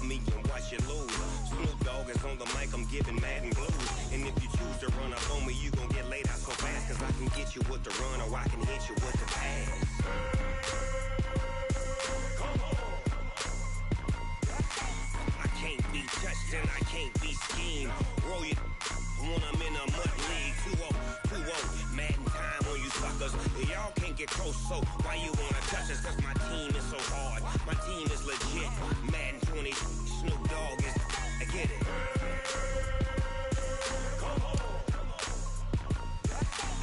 me and watch you lose. Snoop Dogg is on the mic, I'm giving Madden blues. And if you choose to run up on me, you gon' get laid out so fast. Cause I can get you with the run or I can hit you with the pass. I can't be touched and I can't be schemed. Roll you when I'm in a mud league. 2-0, 2-0, Madden time on you suckers. Y'all can't get close, so why you wanna touch us? Cause my team is so hard, my team is legit. Madden 20, Snoop Dogg is, I get it.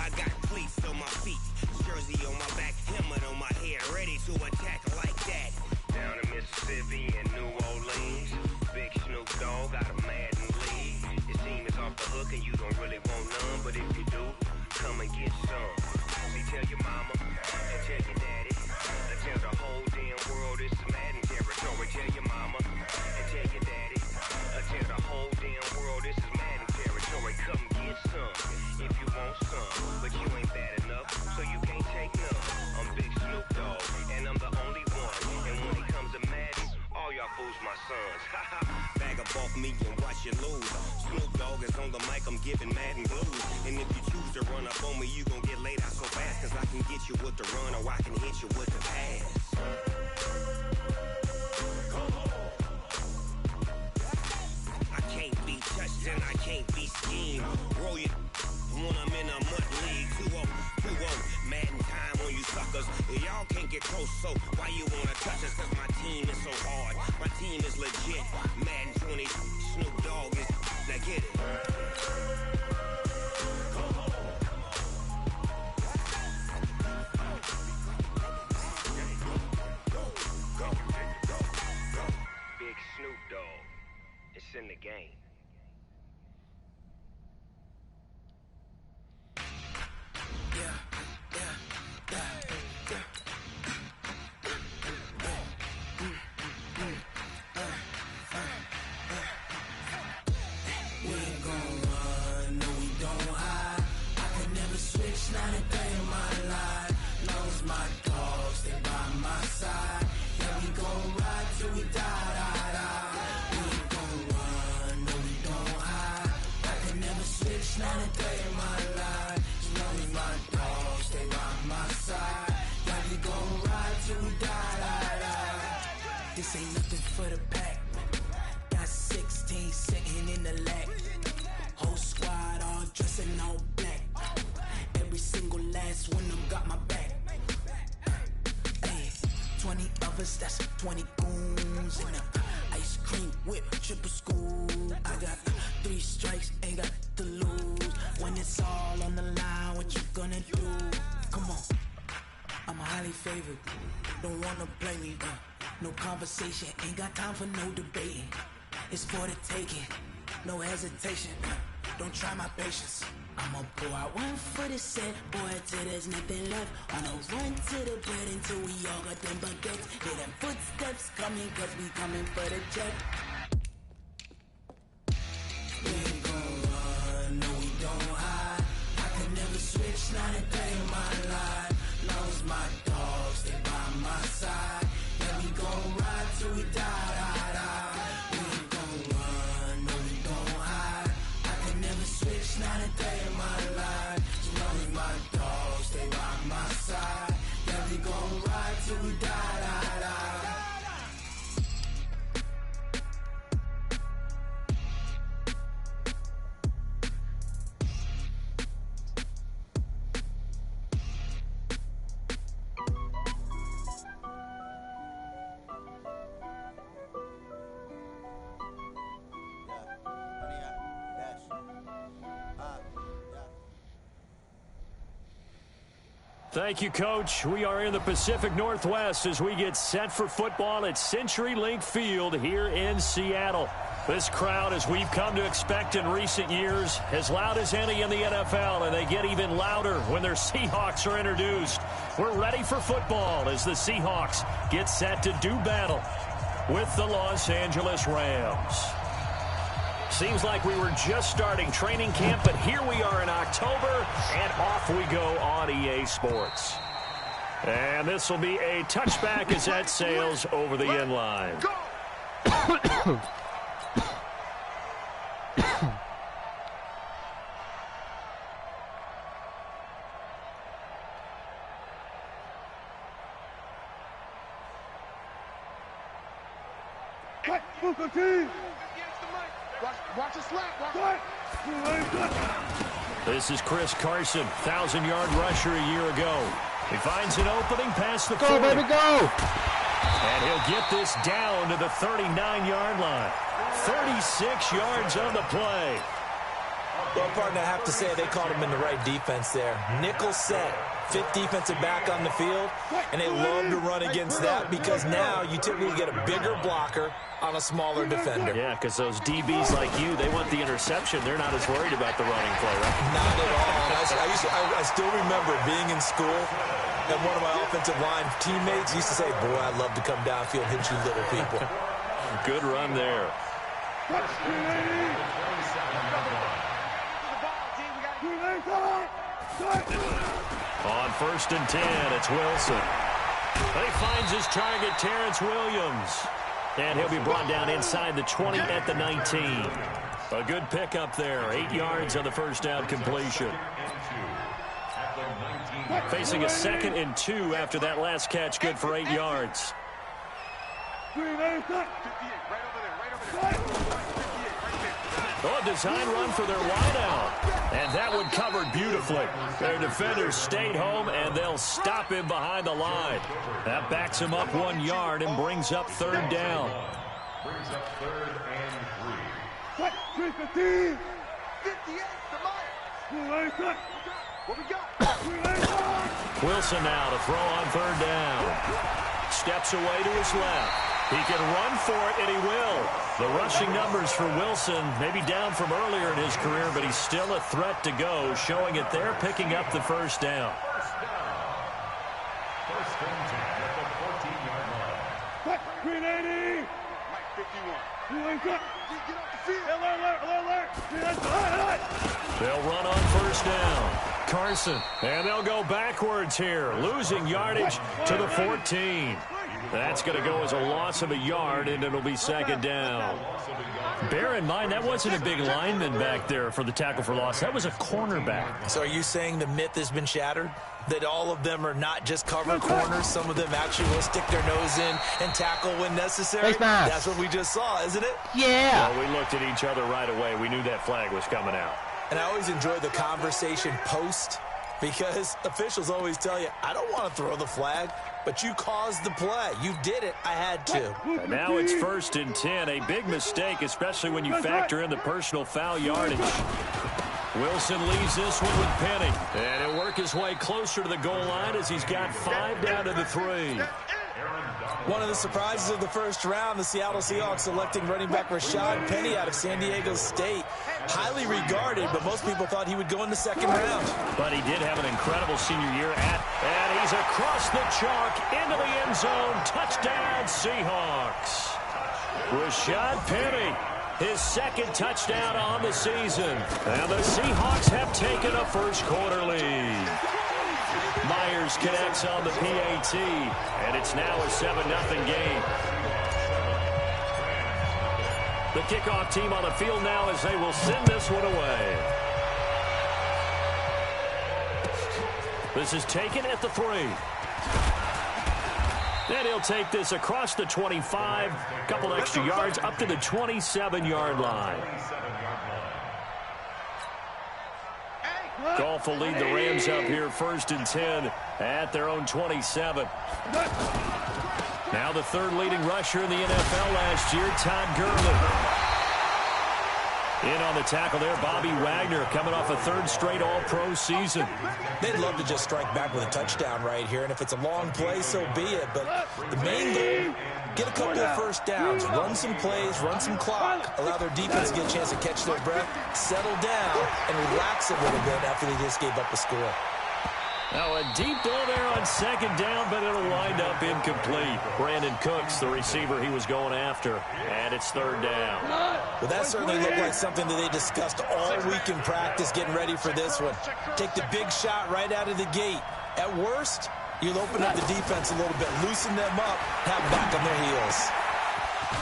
I got cleats on my feet, jersey on my back, helmet on my head, ready to attack like that. Down in Mississippi and New Orleans, big Snoop Dogg got a Madden league. Your team is off the hook and you don't really want none, but if you do, come and get some. See, tell your mama and tell your daddy, and tell the whole damn world it's Madden territory. Tell your mama and tell your daddy, and tell the whole damn world this is Madden territory. Come get some if you want some, but you ain't bad enough, so you can't take none. I'm Big Snoop Dogg, and I'm the only one. And when it comes to Madden, all y'all fools my sons. Bag up off me and watch you lose. Snoop Dogg is on the mic, I'm giving Madden blues. And if you choose to run up on me, you gon' get laid out so fast. Cause I can get you with the run or I can hit you with the pass. I can't be touched and I can't be schemed. Roll you when I'm in a mud league. 2-0, 2-0, Madden time on you suckers. Y'all can't get close, so why you wanna touch us? Cause my team is so hard, my team is legit. Madden 20, Snoop Dogg is, now get it. Big Snoop Dogg, it's in the game. Not a day in my life. Knows my dogs, they by my side. Yeah, we gon' ride till we die. We ain't gon' run, no we don't hide. I can never switch, not a day in my life. Knows my dogs, they by my side. Yeah, we gon' ride till we die. This ain't nothing for the pack. Got 16 sitting in the lag. Whole squad all dressing all black. Every single last one of them got my back. Hey, 20 of us, that's 20 goons. And ice cream whip, triple scoop. I got 3 strikes, ain't got to lose. When it's all on the line, what you gonna do? Come on, I'm highly favored. Don't wanna blame me, no conversation. Ain't got time for no debating. It's for the taking, no hesitation. Don't try my patience. I'ma pour out one for the set, boy, till there's nothing left. On a run to the bread until we all got them baguettes. Hear them footsteps coming, cause we coming for the check. We ain't gon' run, no we don't hide. I can never switch, not a day in my life. Knows my dogs, they by my side. Yeah, we gon' ride till we die. We ain't gon' run, no we don't hide. I can never switch, not a day in my life. As long as my dogs stay by my side. Yeah, we gon' ride till we die. Thank you, Coach. We are in the Pacific Northwest as we get set for football at CenturyLink Field here in Seattle. This crowd, as we've come to expect in recent years, as loud as any in the NFL, and they get even louder when their Seahawks are introduced. We're ready for football as the Seahawks get set to do battle with the Los Angeles Rams. Seems like we were just starting training camp, but here we are in October, and off we go on EA Sports. And this will be a touchback as that sails over the end line. This is Chris Carson, 1,000-yard rusher a year ago. He finds an opening past the 40. Go, baby, go! And he'll get this down to the 39-yard line. 36 yards on the play. Well, partner, I have to say they called him in the right defense there. Nickel set, fifth defensive back on the field, and they love to run against that because now you typically get a bigger blocker on a smaller defender. Yeah, because those DBs like you, they want the interception. They're not as worried about the running play, right? Not at all. I still remember being in school, and one of my offensive line teammates used to say, boy, I'd love to come downfield and hit you little people. Good run there. On 1st and 10, it's Wilson. He finds his target, Terrence Williams. And he'll be brought down inside the 20 at the 19. A good pickup there. 8 yards on the first down completion. Facing a 2nd and 2 after that last catch, good for 8 yards. Oh, a design run for their wideout. And that one covered beautifully. Their defenders stayed home, and they'll stop him behind the line. That backs him up 1 yard and brings up 3rd down. Brings up 3rd and 3. 315. 58, what we got? Wilson now to throw on 3rd down. Steps away to his left. He can run for it, and he will. The rushing numbers for Wilson may be down from earlier in his career, but he's still a threat to go, showing it there, picking up the 1st down. First and 10 at the 14-yard line. 380. 51. Get off the field. Alert. They'll run on 1st down. Carson, and they'll go backwards here, losing yardage to the 14. That's going to go as a loss of a yard, and it'll be 2nd down. Bear in mind, that wasn't a big lineman back there for the tackle for loss. That was a cornerback. So are you saying the myth has been shattered? That all of them are not just cover corners? Some of them actually will stick their nose in and tackle when necessary? That's what we just saw, isn't it? Yeah. Well, we looked at each other right away. We knew that flag was coming out. And I always enjoy the conversation post because officials always tell you, I don't want to throw the flag, but you caused the play. You did it. I had to. And now it's 1st and 10. A big mistake, especially when you factor in the personal foul yardage. Wilson leaves this one with Penny. And he'll work his way closer to the goal line as he's got 5 down to the 3. One of the surprises of the first round, the Seattle Seahawks selecting running back Rashad Penny out of San Diego State. Highly regarded, but most people thought he would go in the 2nd round. But he did have an incredible senior year and he's across the chalk into the end zone. Touchdown, Seahawks. Rashad Penny, his 2nd touchdown on the season. And the Seahawks have taken a first-quarter lead. Myers connects on the PAT, and it's now a 7-0 game. The kickoff team on the field now as they will send this one away. This is taken at the 3. And he'll take this across the 25, a couple extra yards up to the 27-yard line. Goff will lead the Rams up here 1st and 10 at their own 27. Now the 3rd leading rusher in the NFL last year, Todd Gurley. In on the tackle there, Bobby Wagner coming off a 3rd straight All-Pro season. They'd love to just strike back with a touchdown right here, and if it's a long play, so be it. But the main goal, get a couple of first downs, run some plays, run some clock, allow their defense to get a chance to catch their breath, settle down, and relax a little bit after they just gave up a score. Now a deep ball there on 2nd down, but it'll wind up incomplete. Brandon Cooks, the receiver he was going after, and it's 3rd down. Well, that certainly looked like something that they discussed all week in practice, getting ready for this one. Take the big shot right out of the gate. At worst, you'll open up the defense a little bit, loosen them up, have them back on their heels.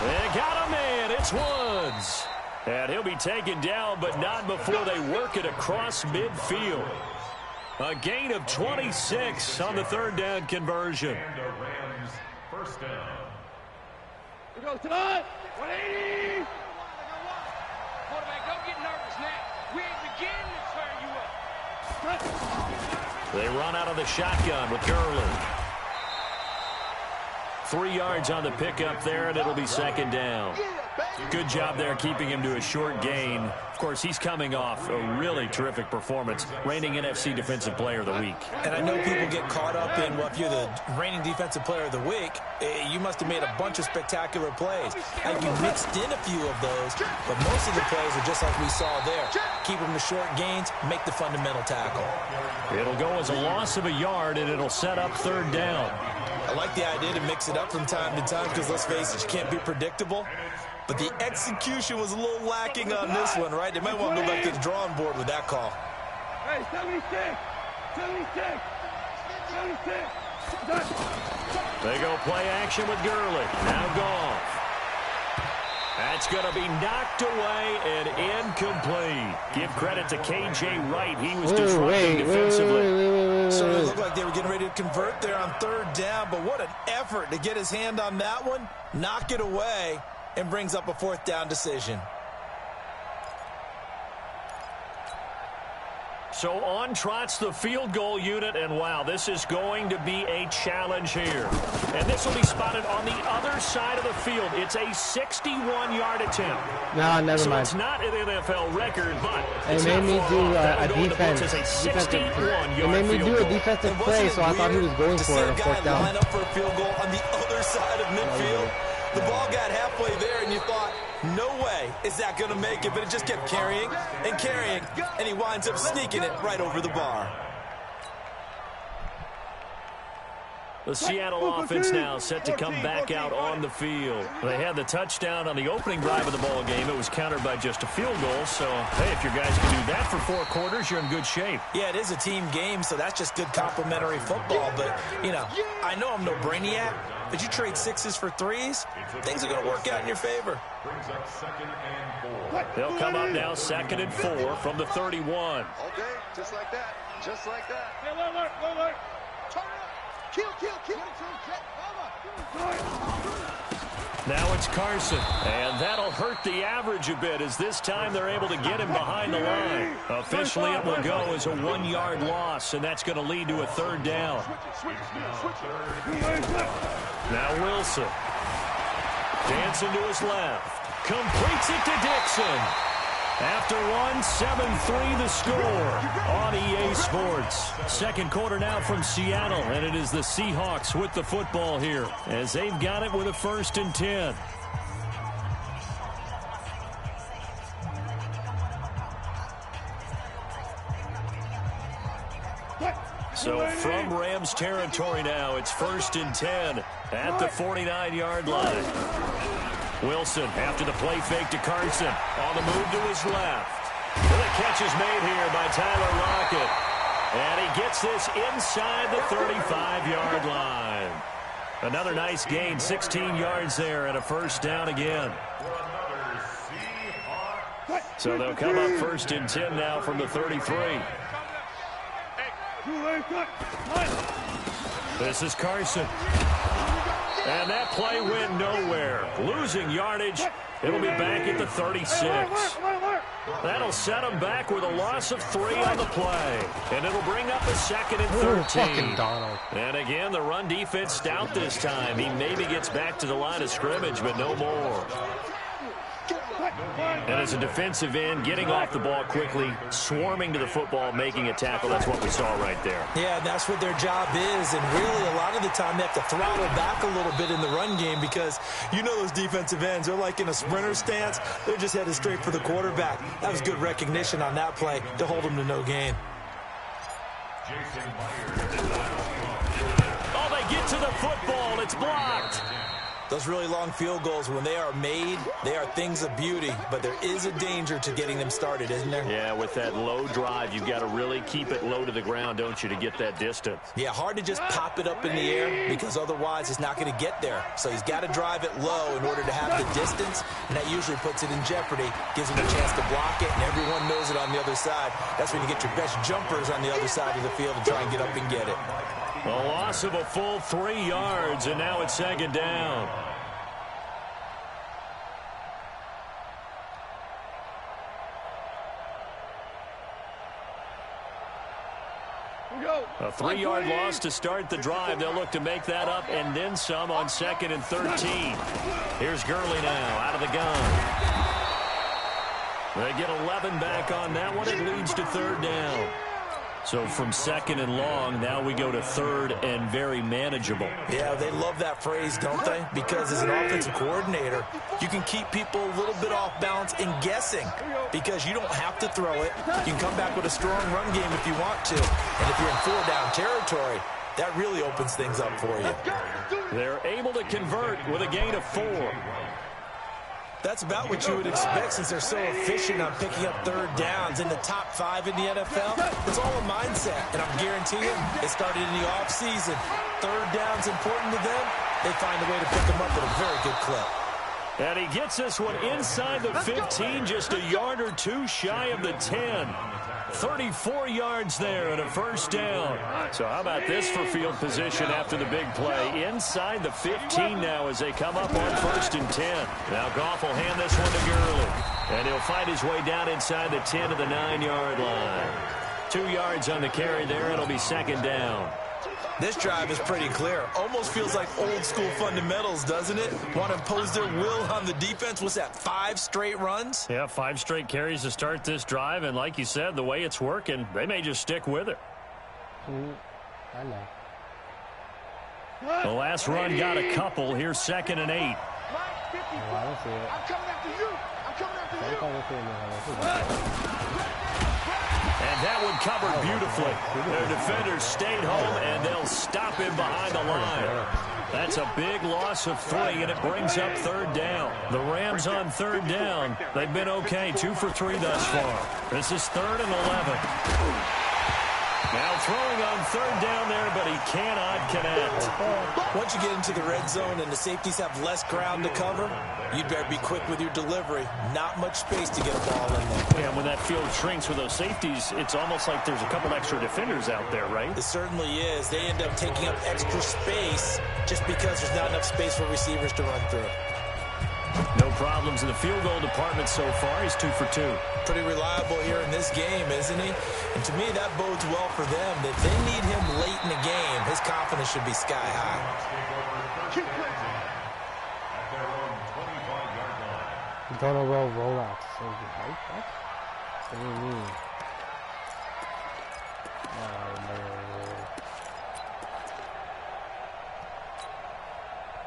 They got him in. It's Seahawks ones. And he'll be taken down, but not before they work it across midfield. A gain of 26 on the third down conversion. And the Rams first down. We go to 180. Quarterback, don't get nervous now. We ain't beginning to turn you up. They run out of the shotgun with Gurley. 3 yards on the pickup there, and it'll be second down. Good job there keeping him to a short gain. Of course, he's coming off a really terrific performance, reigning NFC Defensive Player of the Week. And I know people get caught up in, well, if you're the reigning Defensive Player of the Week, you must have made a bunch of spectacular plays. And you mixed in a few of those, but most of the plays are just like we saw there. Keep them to short gains, make the fundamental tackle. It'll go as a loss of a yard, and it'll set up third down. I like the idea to mix it up from time to time because, let's face it, you can't be predictable. But the execution was a little lacking on this one, right? They might want to go back to the drawing board with that call. Hey, 76. 76. 76. They go play action with Gurley. Now Goff. That's going to be knocked away and incomplete. Give credit to K.J. Wright. He was disrupting defensively. So it looked like they were getting ready to convert there on third down, but what an effort to get his hand on that one, knock it away, and brings up a fourth down decision. So on trots the field goal unit, and wow, this is going to be a challenge here. And this will be spotted on the other side of the field. It's a 61-yard attempt. No, never mind. So it's not an NFL record, but it made me do a defense. It made me do a defensive play, so I thought he was going for it on fourth down. Line up for a field goal on the other side of midfield. The ball got halfway there, and you thought, no way is that going to make it, but it just kept carrying and carrying, and he winds up sneaking it right over the bar. The Seattle offense now set to come back out on the field. They had the touchdown on the opening drive of the ball game. It was countered by just a field goal. So, hey, if your guys can do that for 4 quarters, you're in good shape. Yeah, it is a team game, so that's just good complimentary football. But, you know, I know I'm no brainiac, but you trade 6s for 3s, things are going to work out in your favor. Brings up 2nd and 4. They'll come up now 2nd and 4 from the 31. Okay, just like that. Just like that. Hey, alert. Turn it up. Kill. Now it's Carson, and that'll hurt the average a bit as this time they're able to get him behind the line. Officially, it will go as a 1-yard loss, and that's going to lead to a third down. Now Wilson. Dancing to his left. Completes it to Dixon. After 7-3 the score on EA Sports. Second quarter now from Seattle, and it is the Seahawks with the football here as they've got it with a 1st and 10. So from Rams territory now, it's 1st and 10 at the 49-yard line. Wilson, after the play fake to Carson, on the move to his left. Well, the catch is made here by Tyler Lockett. And he gets this inside the 35-yard line. Another nice gain, 16 yards there, and a 1st down again. So they'll come up 1st and 10 now from the 33. This is Carson. And that play went nowhere. Losing yardage. It'll be back at the 36. That'll set them back with a loss of 3 on the play. And it'll bring up a 2nd and 13. And again, the run defense stout this time. He maybe gets back to the line of scrimmage, but no more. And as a defensive end, getting off the ball quickly, swarming to the football, making a tackle, that's what we saw right there. Yeah, that's what their job is, and really a lot of the time they have to throttle back a little bit in the run game because you know those defensive ends, they're like in a sprinter stance. They're just headed straight for the quarterback. That was good recognition on that play to hold them to no gain. Oh, they get to the football. It's blocked. Those really long field goals, when they are made, they are things of beauty, but there is a danger to getting them started, isn't there? Yeah, with that low drive, you've got to really keep it low to the ground, don't you, to get that distance? Yeah, hard to just pop it up in the air because otherwise it's not going to get there. So he's got to drive it low in order to have the distance, and that usually puts it in jeopardy, gives him a chance to block it, and everyone knows it on the other side. That's when you get your best jumpers on the other side of the field and try and get up and get it. A loss of a full 3 yards, and now it's second down. A 3-yard loss to start the drive. They'll look to make that up and then some on 2nd and 13. Here's Gurley now out of the gun. They get 11 back on that one. It leads to 3rd down. So from 2nd and long, now we go to 3rd and very manageable. Yeah, they love that phrase, don't they? Because as an offensive coordinator, you can keep people a little bit off balance and guessing because you don't have to throw it. You can come back with a strong run game if you want to. And if you're in 4-down territory, that really opens things up for you. They're able to convert with a gain of 4. That's about what you would expect since they're so efficient on picking up 3rd downs in the top 5 in the NFL. It's all a mindset, and I'm guaranteeing it started in the offseason. 3rd down's important to them. They find a way to pick them up at a very good clip. And he gets this one inside the 15, just a yard or 2 shy of the 10. 34 yards there and a 1st down. So how about this for field position after the big play? Inside the 15 now as they come up on 1st and 10. Now Goff will hand this one to Gurley. And he'll find his way down inside the 10 to the 9-yard line. 2 yards on the carry there. It'll be 2nd down. This drive is pretty clear. Almost feels like old-school fundamentals, doesn't it? Want to impose their will on the defense. What's that, 5 straight runs? Yeah, 5 straight carries to start this drive. And like you said, the way it's working, they may just stick with it. I know. The last run got a couple. Here's 2nd and 8. I don't see it. I'm coming after you. I'm coming after you. And that one covered beautifully. Their defenders stayed home, and they'll stop him behind the line. That's a big loss of 3, and it brings up 3rd down. The Rams on 3rd down. They've been okay, 2 for 3 thus far. This is 3rd and 11. Now throwing on 3rd down there, but he cannot connect. Once you get into the red zone and the safeties have less ground to cover, you'd better be quick with your delivery. Not much space to get a ball in there. Yeah, when that field shrinks with those safeties, it's almost like there's a couple extra defenders out there, right? It certainly is. They end up taking up extra space just because there's not enough space for receivers to run through. No problems in the field goal department so far. He's 2 for 2. Pretty reliable here in this game, isn't he? And to me, that bodes well for them. That they need him late in the game. His confidence should be sky high. Total rollouts. What do you mean?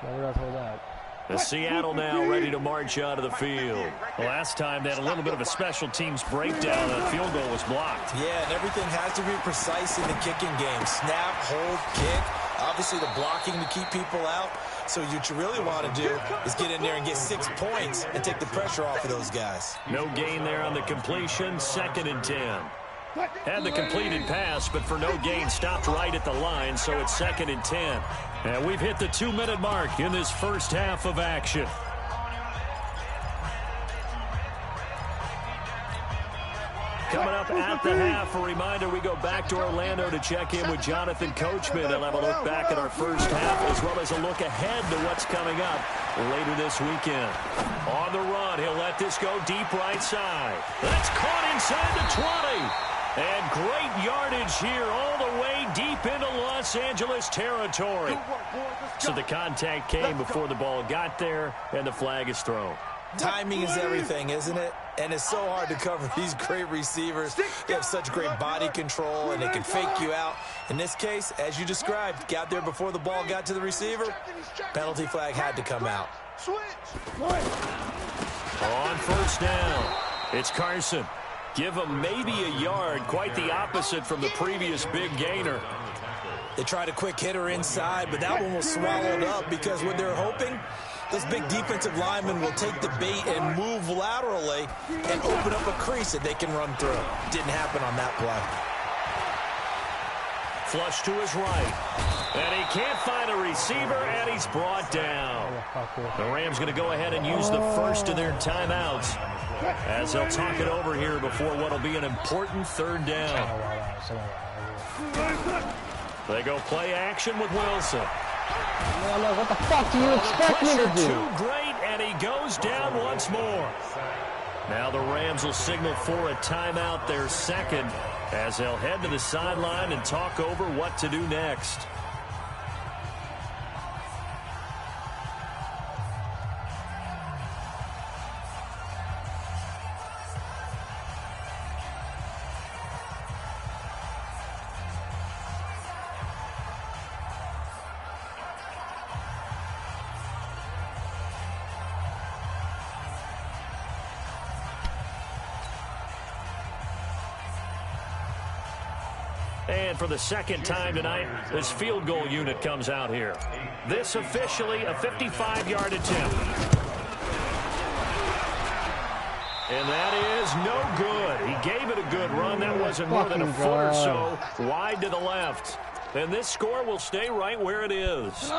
Never got told that. The Seattle now ready to march out of the field. Last time they had a little bit of a special teams breakdown. The field goal was blocked. Yeah, and everything has to be precise in the kicking game. Snap, hold, kick. Obviously the blocking to keep people out. So what you really want to do is get in there and get 6 points and take the pressure off of those guys. No gain there on the completion. 2nd and 10. Had the completed pass, but for no gain, stopped right at the line, so it's 2nd and 10. And we've hit the 2-minute mark in this first half of action. Coming up at the half, a reminder, we go back to Orlando to check in with Jonathan Coachman. He'll have a look back at our first half as well as a look ahead to what's coming up later this weekend. On the run, he'll let this go deep right side. That's caught inside the 20. And great yardage here all the way deep into Los Angeles territory. So the contact came before the ball got there, and the flag is thrown. Timing is everything, isn't it? And it's so hard to cover these great receivers. They have such great body control, and they can fake you out. In this case, as you described, got there before the ball got to the receiver. Penalty flag had to come out. On 1st down, it's Carson. Give him maybe a yard, quite the opposite from the previous big gainer. They tried a quick hitter inside, but that one was swallowed up because what they're hoping, those big defensive linemen will take the bait and move laterally and open up a crease that they can run through. Didn't happen on that play. Flush to his right. And he can't find a receiver, and he's brought down. The Rams going to go ahead and use the first of their timeouts as they'll talk it over here before what will be an important third down. They go play action with Wilson. What the fuck do you expect me to do? Too great, and he goes down once more. Now the Rams will signal for a timeout, their second, as they'll head to the sideline and talk over what to do next. And for the second time tonight, this field goal unit comes out here. This officially a 55-yard attempt. And that is no good. He gave it a good run. That wasn't more than a foot or so wide to the left. And this score will stay right where it is.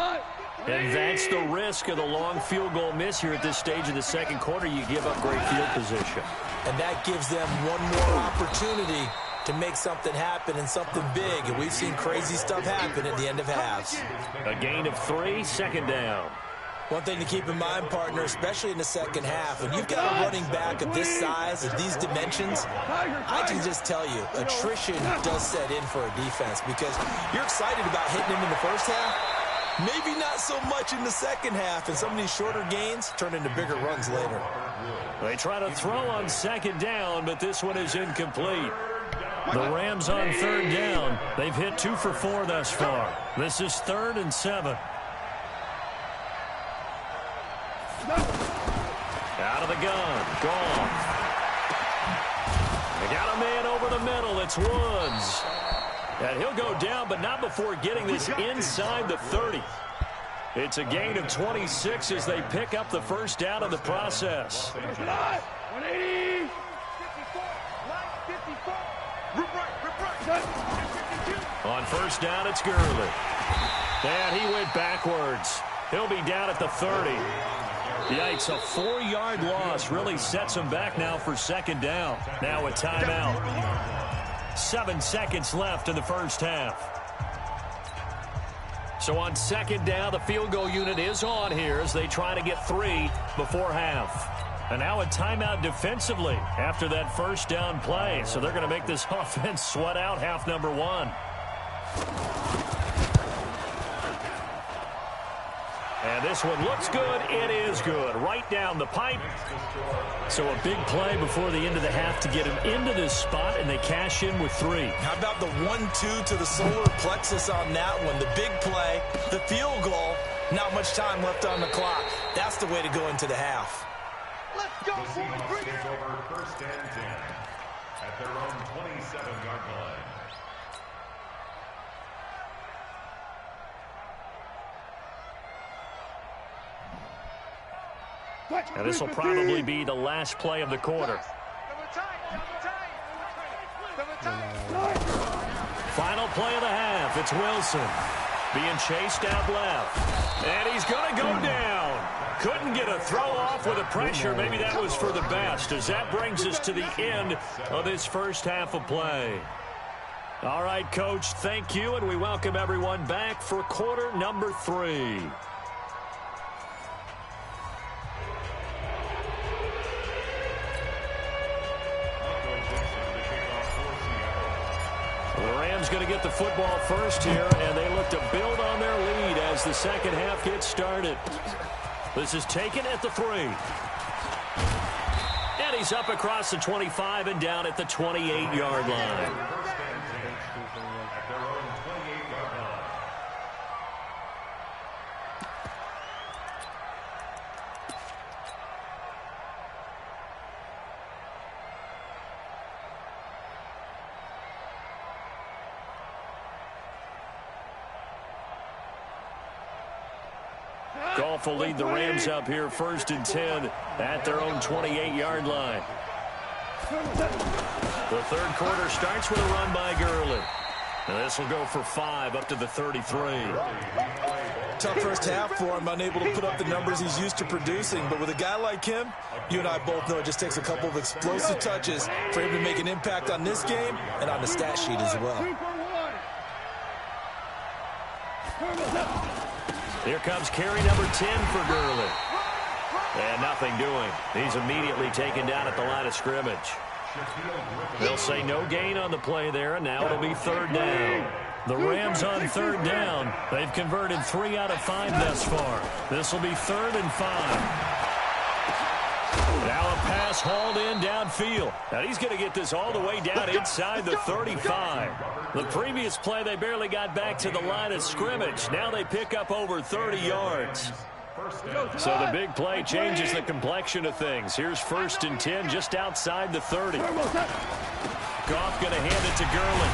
And that's the risk of the long field goal miss here at this stage of the second quarter. You give up great field position. And that gives them one more opportunity to make something happen and something big. And we've seen crazy stuff happen at the end of halves. A gain of 3, second down. One thing to keep in mind, partner, especially in the second half, when you've got a running back of this size, of these dimensions, I can just tell you, attrition does set in for a defense because you're excited about hitting him in the first half, maybe not so much in the second half, and some of these shorter gains turn into bigger runs later. They try to throw on second down, but this one is incomplete. The Rams on third down. They've hit 2 for 4 thus far. This is 3rd and 7. Out of the gun. Gone. They got a man over the middle. It's Woods. And he'll go down, but not before getting this inside the 30. It's a gain of 26 as they pick up the first down in the process. 180. On first down, it's Gurley. And he went backwards. He'll be down at the 30. Yikes, a 4-yard loss really sets him back now for second down. Now a timeout. 7 seconds left in the first half. So on second down, the field goal unit is on here as they try to get 3 before half. And now a timeout defensively after that first down play. So they're going to make this offense sweat out half number 1. And this one looks good. It is good. Right down the pipe. So a big play before the end of the half to get him into this spot, and they cash in with 3. How about the 1-2 to the solar plexus on that one? The big play, the field goal, not much time left on the clock. That's the way to go into the half. Let's go, boys. Bring it over first and 10 at their own 27-yard line. And this will probably be the last play of the quarter. Final play of the half. It's Wilson being chased out left. And he's going to go down. Couldn't get a throw off with the pressure. Maybe that was for the best, as that brings us to the end of this first half of play. All right, Coach, thank you, and we welcome everyone back for quarter number 3. The Rams going to get the football first here, and they look to build on their lead as the second half gets started. This is taken at the 3. And he's up across the 25 and down at the 28-yard line. Goff will lead the Rams up here 1st and 10 at their own 28-yard line. The third quarter starts with a run by Gurley. And this will go for 5 up to the 33. Tough first half for him, unable to put up the numbers he's used to producing. But with a guy like him, you and I both know it just takes a couple of explosive touches for him to make an impact on this game and on the stat sheet as well. Here comes carry number 10 for Gurley. And nothing doing. He's immediately taken down at the line of scrimmage. They'll say no gain on the play there, and now it'll be 3rd down. The Rams on 3rd down. They've converted 3 out of 5 thus far. This will be 3rd and 5. Now a pass hauled in downfield. Now he's going to get this all the way down inside the 35. The previous play, they barely got back to the line of scrimmage. Now they pick up over 30 yards. So the big play changes the complexion of things. Here's 1st and 10 just outside the 30. Goff going to hand it to Gurley.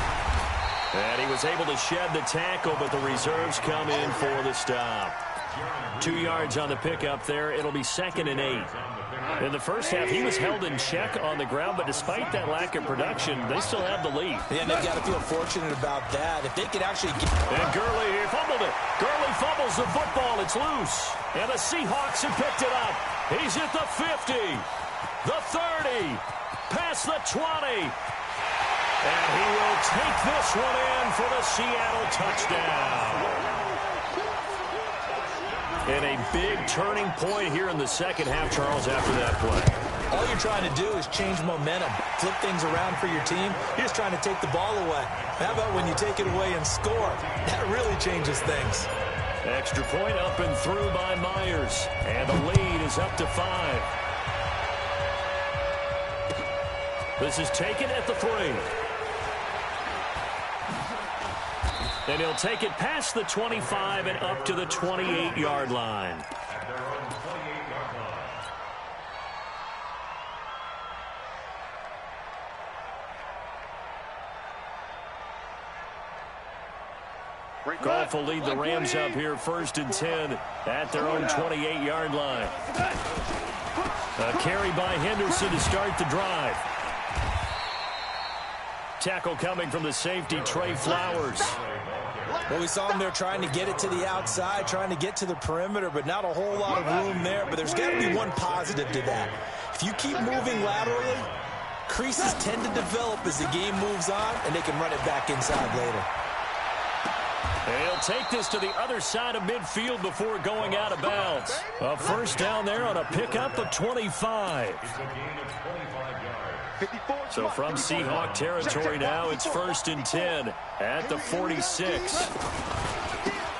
And he was able to shed the tackle, but the reserves come in for the stop. 2 yards on the pickup there. It'll be 2nd and 8. In the first half, he was held in check on the ground, but despite that lack of production, they still have the lead. Yeah, and they've got to feel fortunate about that. If they could actually get... And Gurley here fumbled it. Gurley fumbles the football. It's loose. And the Seahawks have picked it up. He's at the 50, the 30, past the 20. And he will take this one in for the Seattle touchdown. And a big turning point here in the second half, Charles, after that play. All you're trying to do is change momentum, flip things around for your team. You're just trying to take the ball away. How about when you take it away and score? That really changes things. Extra point up and through by Myers. And the lead is up to 5. This is taken at the 3. And he'll take it past the 25 and up to the 28-yard line. Goff will lead the Rams up here 1st and 10 at their own 28-yard line. A carry by Henderson to start the drive. Tackle coming from the safety, Trey Flowers. Well, we saw him there trying to get it to the outside, trying to get to the perimeter, but not a whole lot of room there. But there's got to be one positive to that. If you keep moving laterally, creases tend to develop as the game moves on, and they can run it back inside later. And he'll take this to the other side of midfield before going out of bounds. A 1st down there on a pickup of 25. So from Seahawk territory now, it's 1st and 10 at the 46.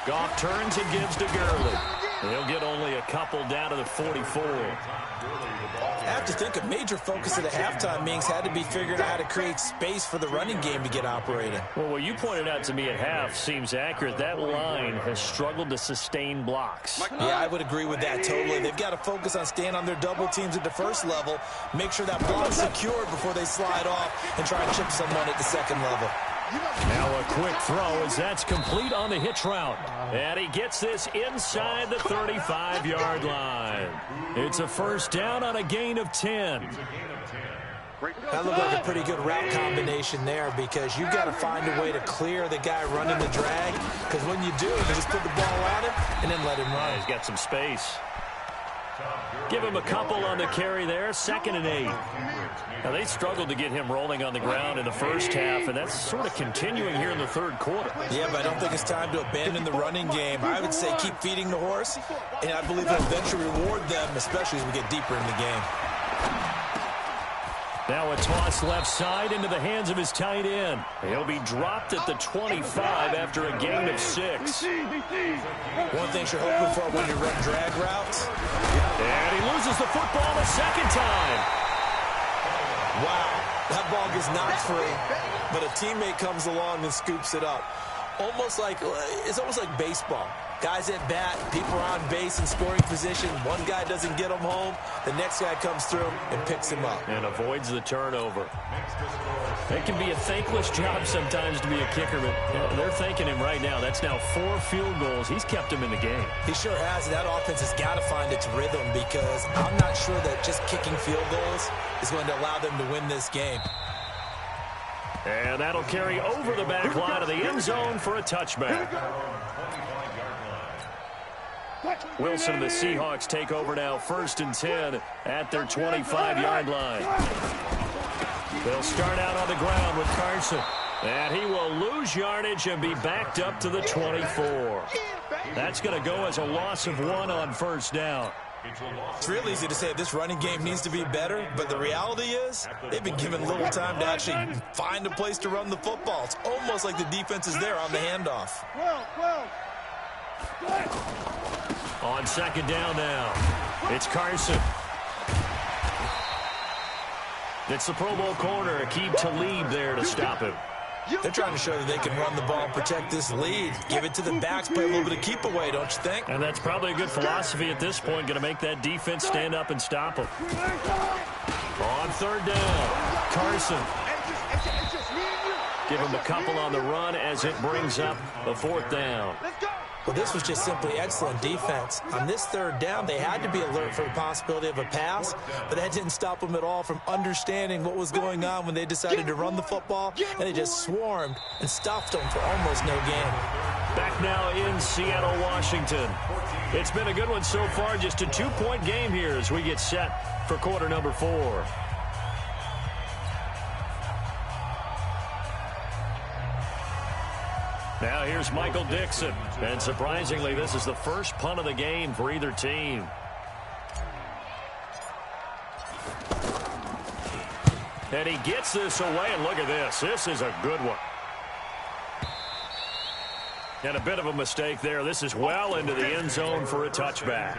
Goff turns and gives to Gurley. He'll get only a couple down to the 44. I have to think a major focus of the halftime meetings had to be figuring out how to create space for the running game to get operating. Well, what you pointed out to me at half seems accurate. That line has struggled to sustain blocks. Yeah, I would agree with that totally. They've got to focus on staying on their double teams at the first level, make sure that block's secured before they slide off and try and chip someone at the second level. Now a quick throw as that's complete on the hitch route. And he gets this inside the 35-yard line. It's a 1st down on a gain of 10. That looked like a pretty good route combination there because you've got to find a way to clear the guy running the drag. Because when you do, you just put the ball on him and then let him run. Yeah, he's got some space. Give him a couple on the carry there, 2nd and 8. Now, they struggled to get him rolling on the ground in the first half, and that's sort of continuing here in the 3rd quarter. Yeah, but I don't think it's time to abandon the running game. I would say keep feeding the horse, and I believe it'll eventually reward them, especially as we get deeper in the game. Now a toss left side into the hands of his tight end. He'll be dropped at the 25 after a gain of 6. One thing you're hoping for when you run drag routes. And he loses the football a 2nd time. Wow, that ball gets knocked free, but a teammate comes along and scoops it up. It's almost like baseball. Guys at bat, people are on base in scoring position. One guy doesn't get him home. The next guy comes through and picks him up. And avoids the turnover. It can be a thankless job sometimes to be a kicker, but they're thanking him right now. That's now 4 field goals. He's kept him in the game. He sure has. That offense has got to find its rhythm because I'm not sure that just kicking field goals is going to allow them to win this game. And that'll carry over the back line of the end zone for a touchback. Wilson and the Seahawks take over now, 1st and 10 at their 25-yard line. They'll start out on the ground with Carson. And he will lose yardage and be backed up to the 24. That's going to go as a loss of 1 on 1st down. It's real easy to say this running game needs to be better, but the reality is they've been given little time to actually find a place to run the football. It's almost like the defense is there on the handoff. On 2nd down now, it's Carson. It's the Pro Bowl corner, Aqib Talib there to stop him. They're trying to show that they can run the ball and protect this lead. Give it to the backs, play a little bit of keep away, don't you think? And that's probably a good philosophy at this point, going to make that defense stand up and stop them. On 3rd down, Carson. Give him a couple on the run as it brings up the 4th down. Well, this was just simply excellent defense. On this 3rd down, they had to be alert for the possibility of a pass, but that didn't stop them at all from understanding what was going on when they decided to run the football, and they just swarmed and stuffed them for almost no gain. Back now in Seattle, Washington. It's been a good one so far, just a 2-point game here as we get set for quarter number 4. Now here's Michael Dixon. And surprisingly, this is the first punt of the game for either team. And he gets this away, and look at this. This is a good one. And a bit of a mistake there. This is well into the end zone for a touchback.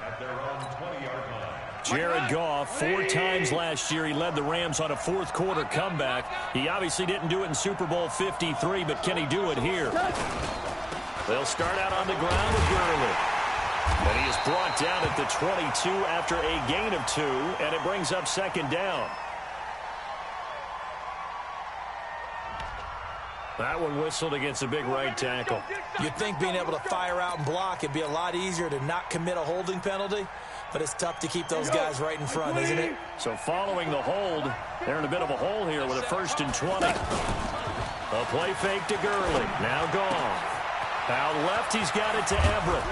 At their own 20-yard line. Jared Goff, 4 times last year, he led the Rams on a 4th quarter comeback. He obviously didn't do it in Super Bowl 53, but can he do it here? They'll start out on the ground with Gurley. And he is brought down at the 22 after a gain of 2, and it brings up 2nd down. That one whistled against a big right tackle. You'd think being able to fire out and block, it'd be a lot easier to not commit a holding penalty, but it's tough to keep those guys right in front, isn't it? So following the hold, they're in a bit of a hole here with a 1st and 20. A play fake to Gurley. Now gone. Out left, he's got it to Everett.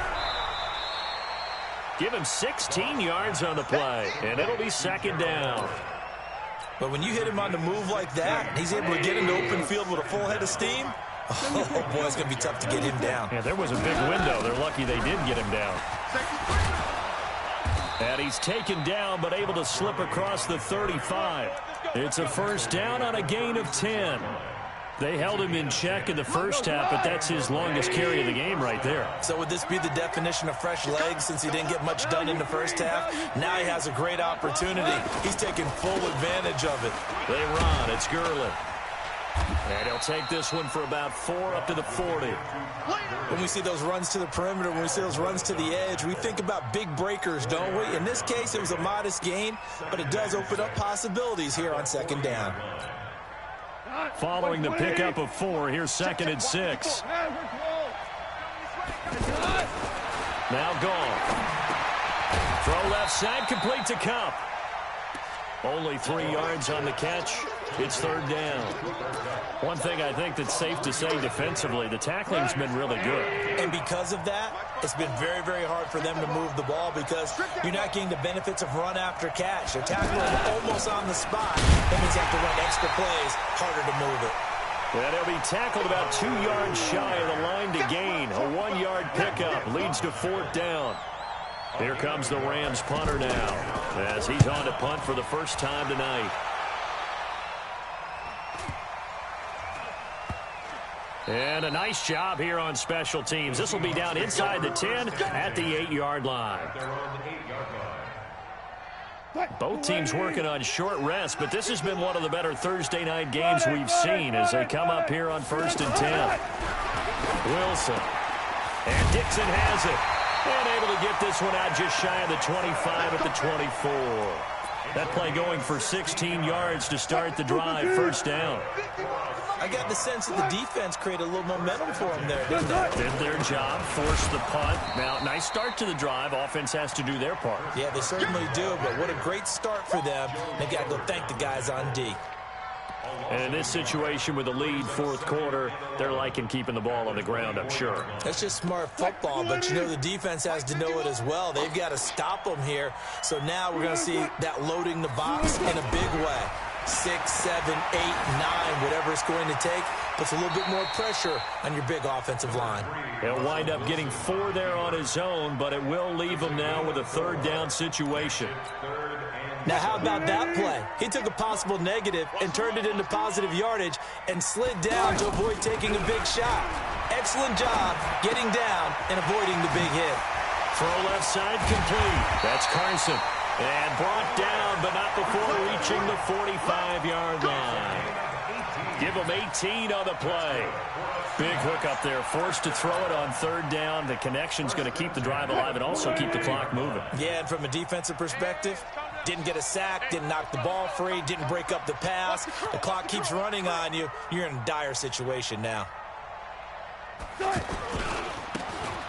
Give him 16 yards on the play, and it'll be 2nd down. But when you hit him on the move like that, he's able to get into open field with a full head of steam, oh, boy, it's going to be tough to get him down. Yeah, there was a big window. They're lucky they did get him down. And he's taken down, but able to slip across the 35. It's a 1st down on a gain of 10. They held him in check in the 1st half, but that's his longest carry of the game right there. So would this be the definition of fresh legs since he didn't get much done in the 1st half? Now he has a great opportunity. He's taking full advantage of it. They run. It's Gurley. And he'll take this one for about 4 up to the 40. When we see those runs to the perimeter, when we see those runs to the edge, we think about big breakers, don't we? In this case, it was a modest gain, but it does open up possibilities here on 2nd down. Following the pickup of 4, here's 2nd and 6. Now gone. Throw left side, complete to Kupp. Only 3 yards on the catch. It's 3rd down. One thing I think that's safe to say defensively, the tackling's been really good. And because of that, it's been very, very hard for them to move the ball because you're not getting the benefits of run after catch. They're tackling almost on the spot. That means you have to run extra plays, harder to move it. And he'll be tackled about 2 yards shy of the line to gain. A 1-yard pickup leads to 4th down. Here comes the Rams punter now as he's on to punt for the first time tonight. And a nice job here on special teams. This will be down inside the 10 at the 8-yard line. Both teams working on short rest, but this has been one of the better Thursday night games we've seen as they come up here on 1st and 10. Wilson. And Dixon has it. And able to get this one out just shy of the 25 at the 24. That play going for 16 yards to start the drive. First down. I got the sense that the defense created a little momentum for them there, didn't they? Did their job, forced the punt. Now, nice start to the drive. Offense has to do their part. Yeah, they certainly do, but what a great start for them. They got to go thank the guys on D. And in this situation with the lead, fourth quarter, they're liking keeping the ball on the ground, I'm sure. That's just smart football, but you know the defense has to know it as well. They've got to stop them here. So now we're going to see that loading the box in a big way. 6, 7, 8, 9, whatever it's going to take, puts a little bit more pressure on your big offensive line. He'll wind up getting 4 there on his own, but it will leave him now with a third down situation. Now, how about that play? He took a possible negative and turned it into positive yardage and slid down to avoid taking a big shot. Excellent job getting down and avoiding the big hit. Throw left side complete. That's Carson. And brought down, but not before reaching the 45-yard line. Give him 18 on the play. Big hook up there, forced to throw it on third down. The connection's going to keep the drive alive and also keep the clock moving. Yeah, and from a defensive perspective, didn't get a sack, didn't knock the ball free, didn't break up the pass. The clock keeps running on you. You're in a dire situation now.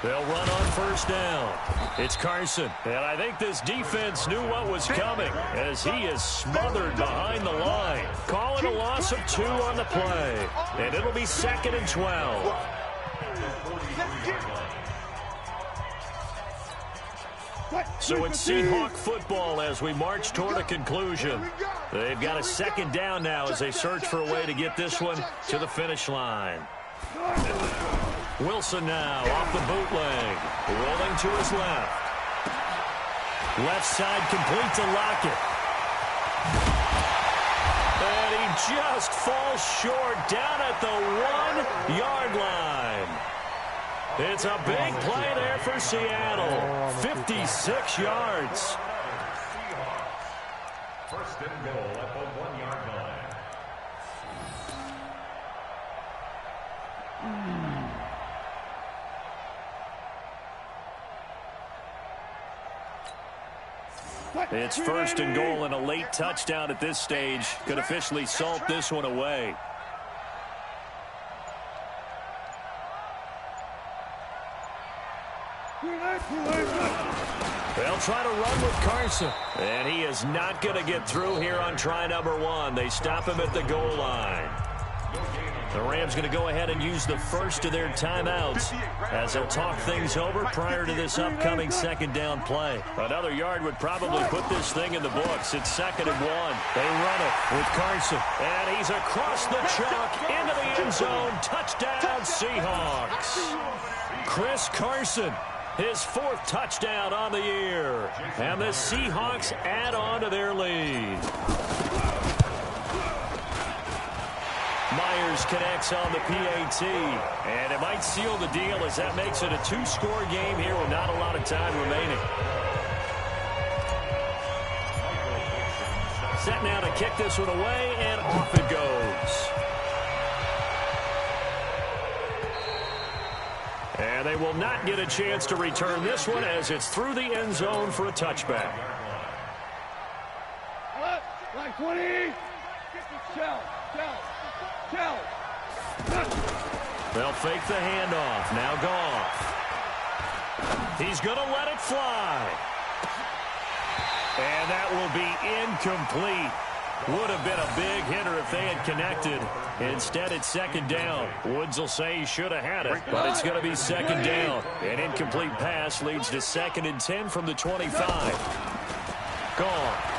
They'll run on first down. It's Carson. And I think this defense knew what was coming as he is smothered behind the line. Calling a loss of 2 on the play. And it'll be 2nd and 12. So it's Seahawk football as we march toward a conclusion. They've got a 2nd down now as they search for a way to get this one to the finish line. Wilson now off the bootleg, rolling to his left. Left side complete to Lockett. And he just falls short down at the 1-yard line. It's a big play there for Seattle. 56 yards. First and goal at the 1-yard line. It's first and goal and a late touchdown at this stage. Could officially salt this one away. They'll try to run with Carson. And he is not going to get through here on try number 1. They stop him at the goal line. The Rams going to go ahead and use the first of their timeouts as they'll talk things over prior to this upcoming 2nd down play. Another yard would probably put this thing in the books. It's 2nd and 1. They run it with Carson. And he's across the chalk into the end zone. Touchdown, Seahawks. Chris Carson, his 4th touchdown on the year. And the Seahawks add on to their lead. Myers connects on the PAT, and it might seal the deal as that makes it a 2-score game here with not a lot of time remaining. Set now to kick this one away, and off it goes. And they will not get a chance to return this one as it's through the end zone for a touchback. Like 20. Shell. They'll fake the handoff. Now Goff. He's going to let it fly. And that will be incomplete. Would have been a big hitter if they had connected. Instead, it's 2nd down. Woods will say he should have had it, but it's going to be 2nd down. An incomplete pass leads to 2nd and 10 from the 25. Goff.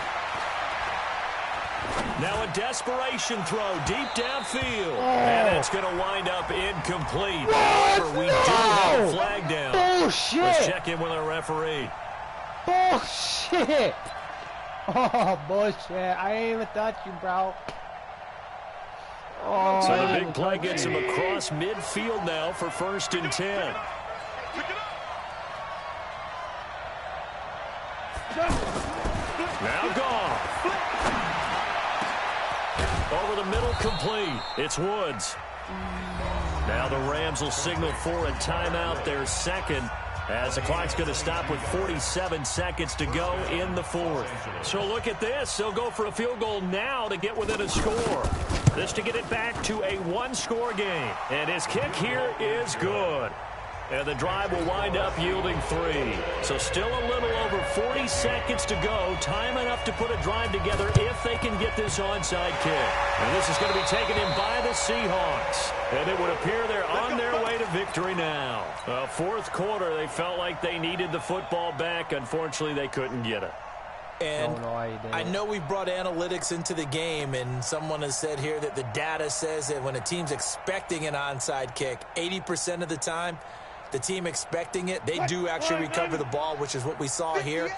Now a desperation throw deep downfield. And it's going to wind up incomplete. However, we do have a flag down. Bullshit. Let's check in with our referee. Bullshit. Oh, bullshit. I ain't even touch you, bro. Oh, So the big play gets him across midfield now for 1st and 10. Now Goff. Over the middle, complete. It's Woods. Now the Rams will signal for a timeout, their second, as the clock's going to stop with 47 seconds to go in the fourth. So look at this. They'll go for a field goal now to get within a score. This to get it back to a one-score game. And his kick here is good. And the drive will wind up yielding 3. So still a little over 40 seconds to go. Time enough to put a drive together if they can get this onside kick. And this is going to be taken in by the Seahawks. And it would appear they're on their way to victory now. Fourth quarter, they felt like they needed the football back. Unfortunately, they couldn't get it. And I know we brought analytics into the game, and someone has said here that the data says that when a team's expecting an onside kick, 80% of the time, the team expecting it, they do actually recover the ball, which is what we saw here.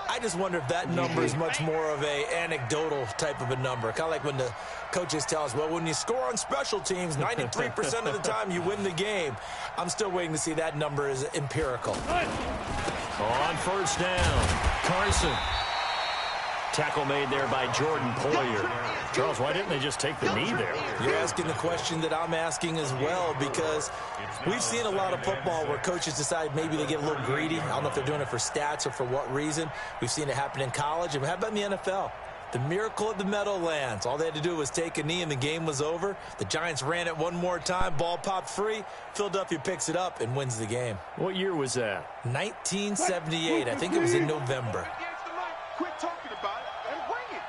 I just wonder if that number is much more of a anecdotal type of a number. Kind of like when the coaches tell us, well, when you score on special teams, 93% of the time you win the game. I'm still waiting to see that number is empirical. On first down, Carson. Tackle made there by Jordan Poyer. Charles, why didn't they just take the knee there? You're asking the question that I'm asking as well, because we've seen a lot of football where coaches decide maybe they get a little greedy. I don't know if they're doing it for stats or for what reason. We've seen it happen in college. And how about in the NFL? The miracle of the Meadowlands. All they had to do was take a knee and the game was over. The Giants ran it one more time. Ball popped free. Philadelphia picks it up and wins the game. What year was that? 1978. I think it was in November. Quit talking about it and bring it.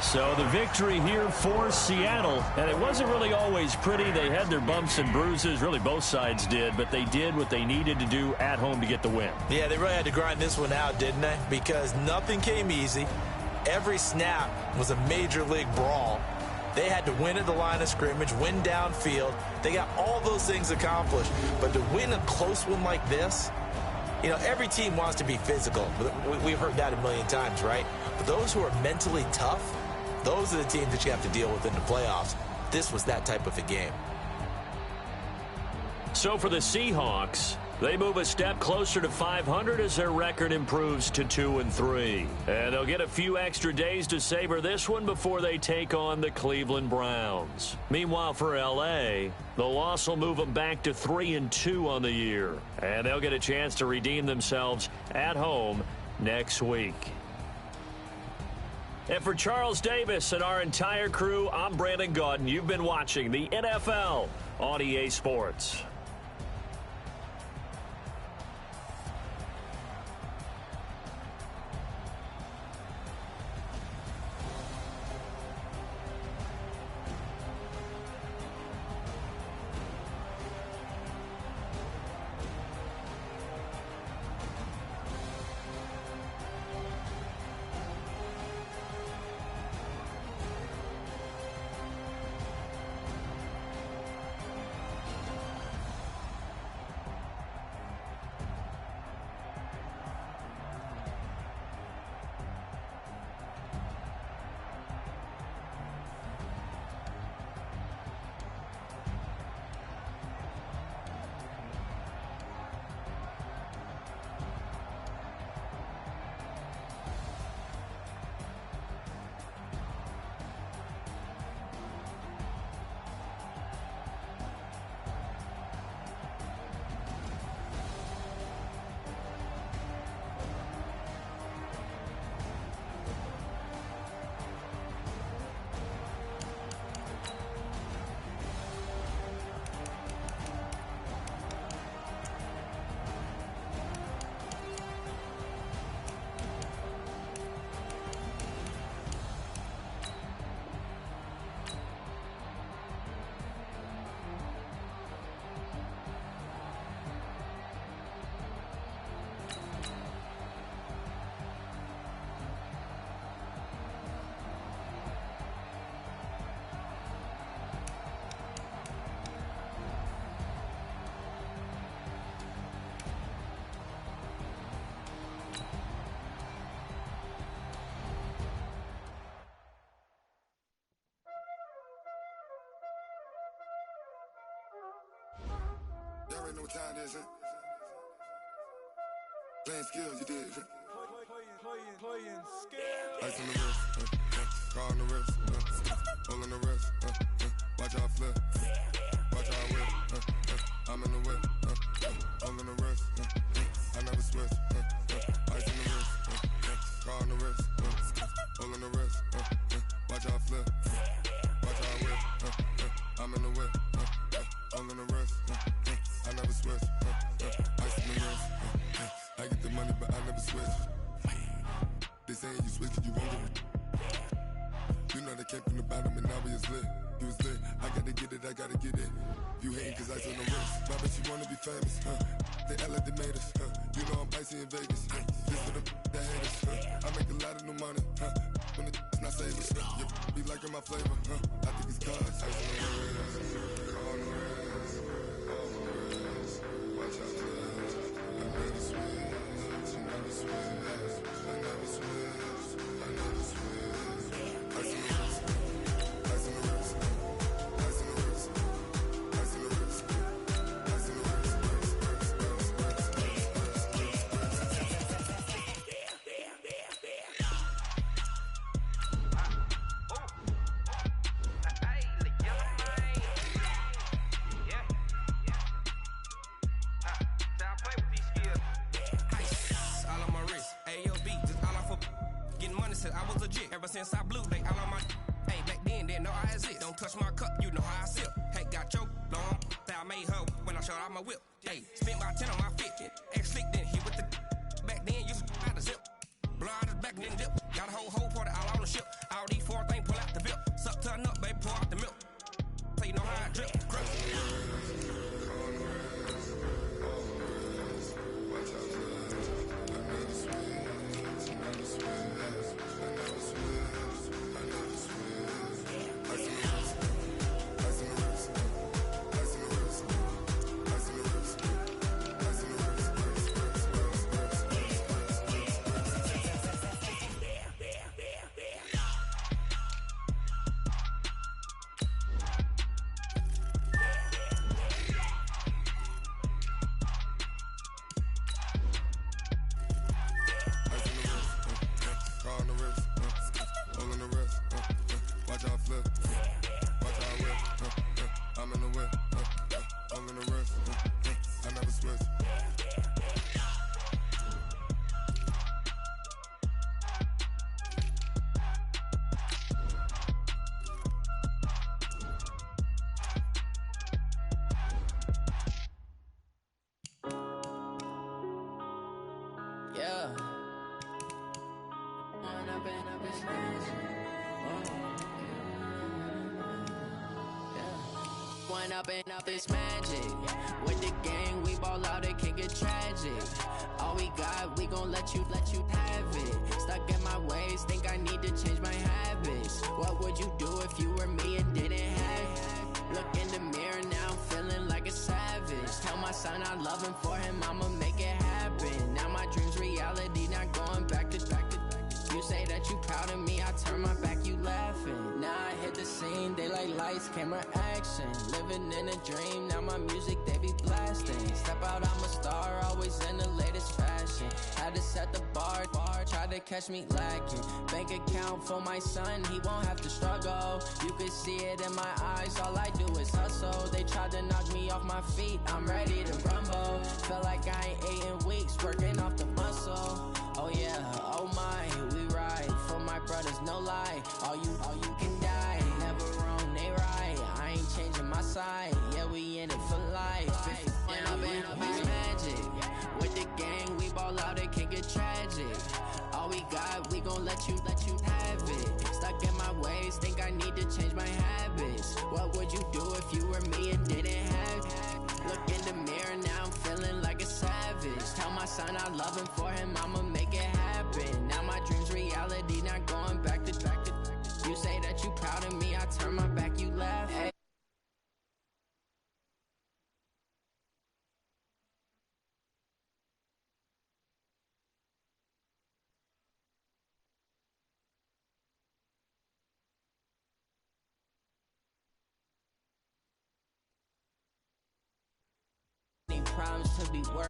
So the victory here for Seattle, and it wasn't really always pretty. They had their bumps and bruises, really both sides did, but they did what they needed to do at home to get the win. Yeah, they really had to grind this one out, didn't they? Because nothing came easy. Every snap was a major league brawl. They had to win at the line of scrimmage, win downfield. They got all those things accomplished. But to win a close one like this, you know, every team wants to be physical. We've heard that a million times, right? But those who are mentally tough, those are the teams that you have to deal with in the playoffs. This was that type of a game. So for the Seahawks, they move a step closer to 500 as their record improves to 2-3. And they'll get a few extra days to savor this one before they take on the Cleveland Browns. Meanwhile, for L.A., the loss will move them back to 3-2 on the year. And they'll get a chance to redeem themselves at home next week. And for Charles Davis and our entire crew, I'm Brandon Gaudin. You've been watching the NFL on EA Sports. already know what time it is, huh? Playing skills, you did, huh? Playing skills. Ice on the wrist, car on the wrist, hole on the wrist, watch how I flip, watch how I whip, I'm in the whip, hole on the wrist, I never switch, ice on the wrist, car on the wrist, hole on the wrist, watch how I flip, watch how I whip, I'm in the whip, hole on the wrist, I never switch, ice on the wrist, I get the money but I never switch. They saying you switch 'cause you won't get it. You know they came from the bottom and now we is lit. You was lit, I gotta get it, I gotta get it. You hating 'cause ice on the wrist. My bitch, you wanna be famous, They act like they made us, You know I'm icy in Vegas, Just for the that hate us, I make a lot of new money, When the not saving, You be liking my flavor, I think it's cause ice on the wrist, on the wrist, on the wrist. Watch out, cuz I never switch, I never switch. I never switch, I never switch. Ice on the wrist, ice on the wrist, ice on the wrist, ice on the wrist, ice on the wrist, I was legit ever since I blew they all on my. Hey, back then didn't know I exist. Don't touch my cup, you know how I sip. Hey, got choked long. I made her when I showed out my whip. Hey, spent about 10 on my fit. Ex slick then hit with the. Back then used to out the zip. Blow out his back then dip. Got a whole party all on the ship. All these four things pull out the bip. Suck to a nut, baby, pour out the milk. So you know how I drip. Crip. Up this magic with the gang, we ball out, it can get tragic. All we got, we gon' let you have it. Stuck in my ways, think I need to change my habits. What would you do if you were me and didn't have it? Look in the mirror now, I'm feeling like a savage. Tell my son I love him, for him I'ma make it happen. Now my dreams reality, not going back to. You say that you proud of me, I turn my back, you laughing. Now I hit the scene, they like lights, camera, action. Living in a dream, now my music, they be blasting. Step out, I'm a star, always in the latest fashion. Had to set the bar, try to catch me lacking. Bank account for my son, he won't have to struggle. You can see it in my eyes, all I do is hustle. They tried to knock me off my feet, I'm ready to rumble. Felt like I ain't ate in weeks, working off the muscle. Oh yeah, oh my, we ride for my brothers, no lie. All you can die, never wrong, they right. I ain't changing my side, yeah, we in it for life. When I've been up this magic with the gang, we ball out, it can get tragic. All we got, we gon' let you have it. Stuck in my ways, think I need to change my habits. What would you do if you were me and didn't have it? Look in the mirror now, I'm feeling like a savage. Tell my son I love him, for him I'ma make it happen. Now my dreams reality, not going back to. You say that you proud of me, I turn my back, you laugh. Hey. problems to be worried.